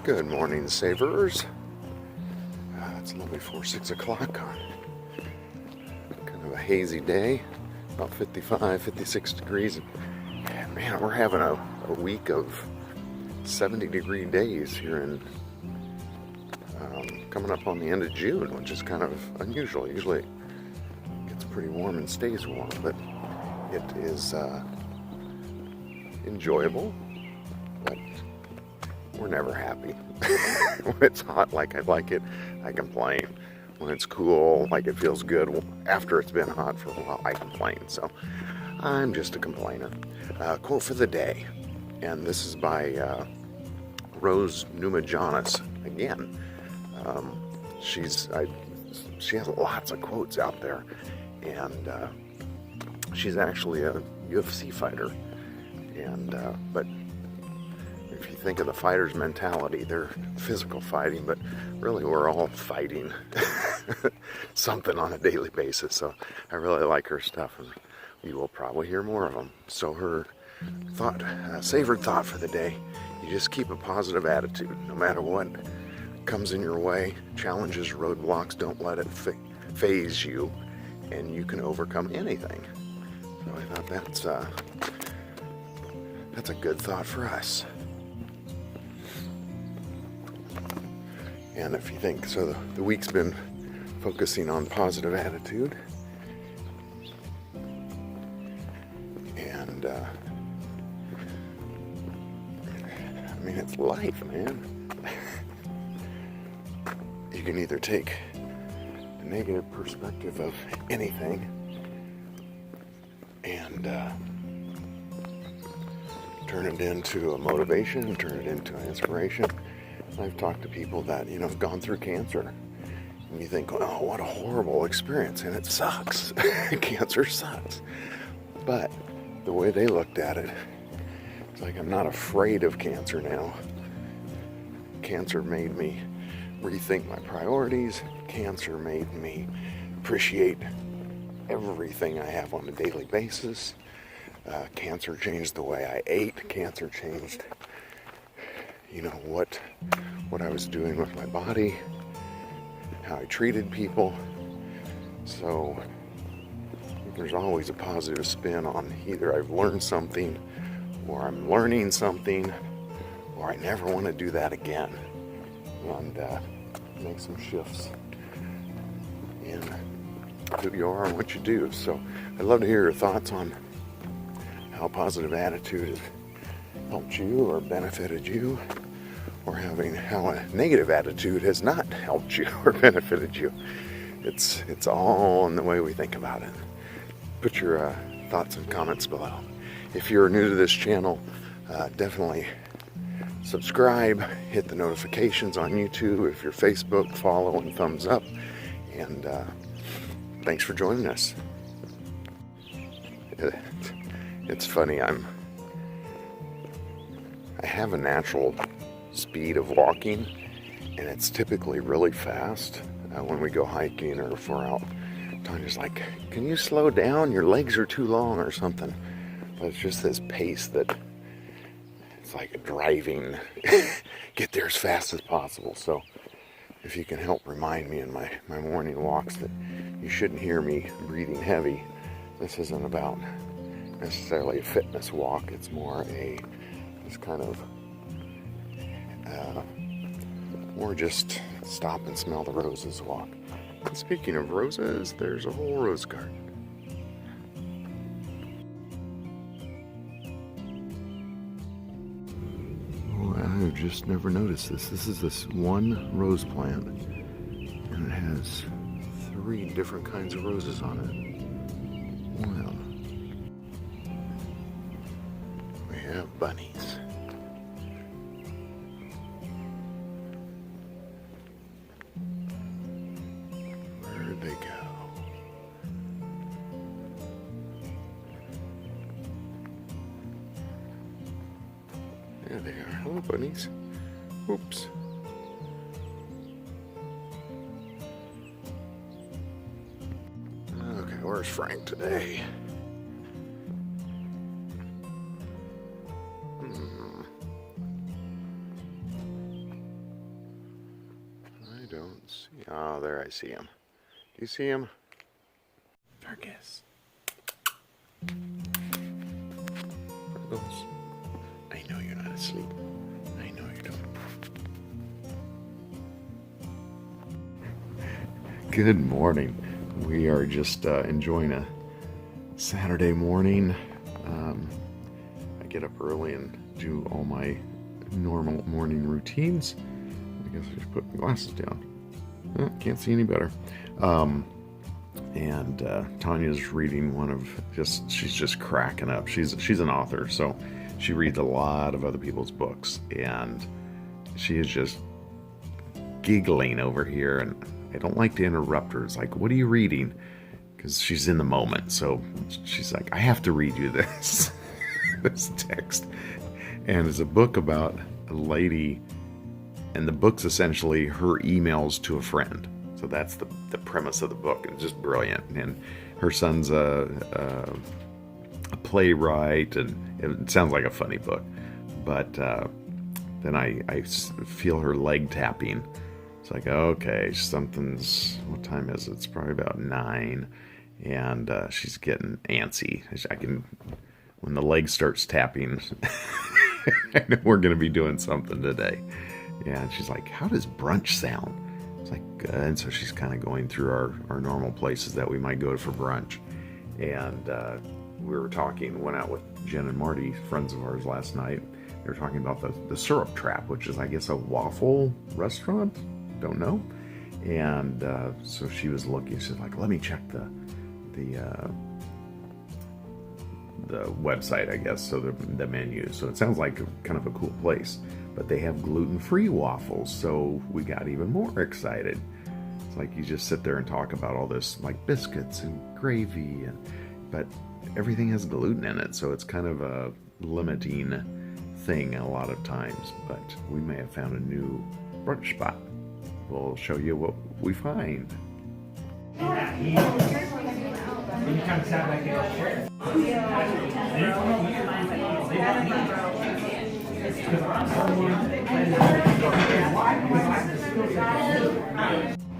Good morning, Savorers. It's a little before 6 o'clock on kind of a hazy day, about 55, 56 degrees. And man, we're having a week of 70-degree days here in coming up on the end of June, which is kind of unusual. Usually it gets pretty warm and stays warm, but it is enjoyable, but we're never happy. When it's hot like I like it, I complain. When it's cool, like it feels good, after it's been hot for a while, I complain. So I'm just a complainer. Quote for the day, and this is by Namajunas again. She has lots of quotes out there, and she's actually a UFC fighter. And but if you think of the fighter's mentality, they're physical fighting, but really we're all fighting something on a daily basis. So I really like her stuff, and you will probably hear more of them. So her savored thought for the day: you just keep a positive attitude, no matter what comes in your way. Challenges, roadblocks, don't let it phase you, and you can overcome anything. So I thought that's a good thought for us. And if you think, so the week's been focusing on positive attitude. And, I mean, it's life, man. You can either take a negative perspective of anything and turn it into a motivation, turn it into an inspiration. I've talked to people that, have gone through cancer, and you think, oh, what a horrible experience, and it sucks. Cancer sucks. But the way they looked at it, it's like, I'm not afraid of cancer now. Cancer made me rethink my priorities. Cancer made me appreciate everything I have on a daily basis. Cancer changed the way I ate. Cancer changed what I was doing with my body, how I treated people. So there's always a positive spin on either I've learned something, or I'm learning something, or I never want to do that again, and make some shifts in who you are and what you do. So I'd love to hear your thoughts on how positive attitude has helped you or benefited you, or how a negative attitude has not helped you or benefited you. It's all in the way we think about it. Put your thoughts and comments below. If you're new to this channel, definitely subscribe, hit the notifications on YouTube. If you're Facebook, follow and thumbs up. And thanks for joining us. It's funny, I have a natural speed of walking, and it's typically really fast when we go hiking or if we're out. Tanya's like, can you slow down? Your legs are too long or something. But it's just this pace that it's like driving, get there as fast as possible. So if you can help remind me in my morning walks that you shouldn't hear me breathing heavy. This isn't about necessarily a fitness walk. It's more this kind of more just stop and smell the roses walk. And speaking of roses, there's a whole rose garden. Oh, I've just never noticed this. This is this one rose plant, and it has 3 different kinds of roses on it. Wow. We have bunnies. Where'd they go? There they are. Hello, bunnies. Oops. Okay, where's Frank today? see him. Do you see him? Fergus. Fergus. I know you're not asleep. I know you don't. Good morning. We are just enjoying a Saturday morning. I get up early and do all my normal morning routines. I guess I just put my glasses down. Can't see any better. And Tanya's reading she's just cracking up. She's an author, so she reads a lot of other people's books, and she is just giggling over here, and I don't like to interrupt her. It's like, what are you reading? Because she's in the moment, so she's like, I have to read you this this text. And it's a book about a lady, and the book's essentially her emails to a friend. So that's the premise of the book. It's just brilliant. And her son's a playwright, and it sounds like a funny book. But then I feel her leg tapping. It's like, okay, what time is it? It's probably about 9. And she's getting antsy. When the leg starts tapping, I know we're going to be doing something today. Yeah, and she's like, how does brunch sound? It's like, and so she's kind of going through our normal places that we might go to for brunch. And we were went out with Jen and Marty, friends of ours, last night. They were talking about the Syrup Trap, which is, I guess, a waffle restaurant. Don't know. And so she was looking. She's like, let me check the website, I guess, so the menu. So it sounds like kind of a cool place. But they have gluten-free waffles, so we got even more excited. It's like you just sit there and talk about all this, like biscuits and gravy, but everything has gluten in it, so it's kind of a limiting thing a lot of times. But we may have found a new brunch spot. We'll show you what we find.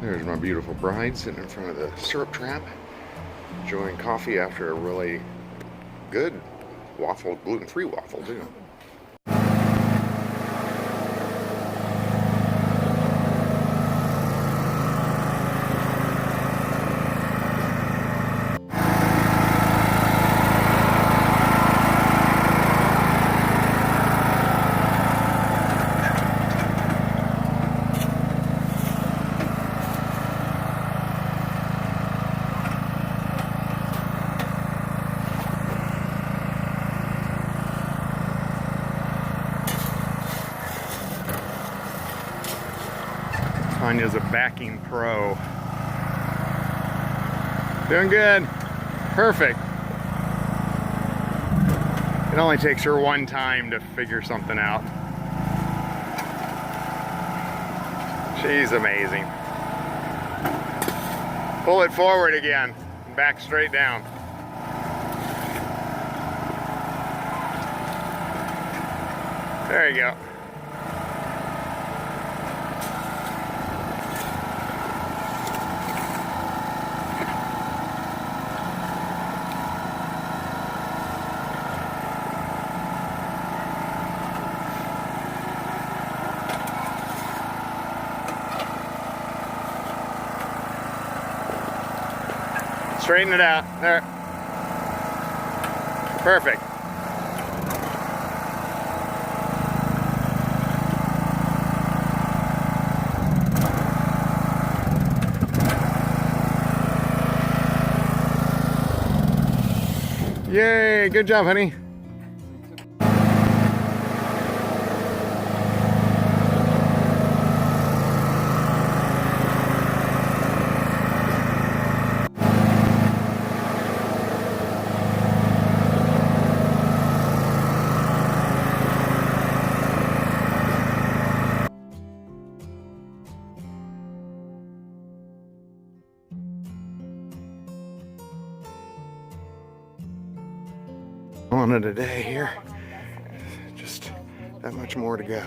There's my beautiful bride sitting in front of the Syrup Trap, enjoying coffee after a really good waffle, gluten-free waffle too. Tanya's a backing pro. Doing good. Perfect. It only takes her one time to figure something out. She's amazing. Pull it forward again. Back straight down. There you go. Straighten it out. There. Perfect. Yay, good job, honey. On it a day here. Just that much more to go.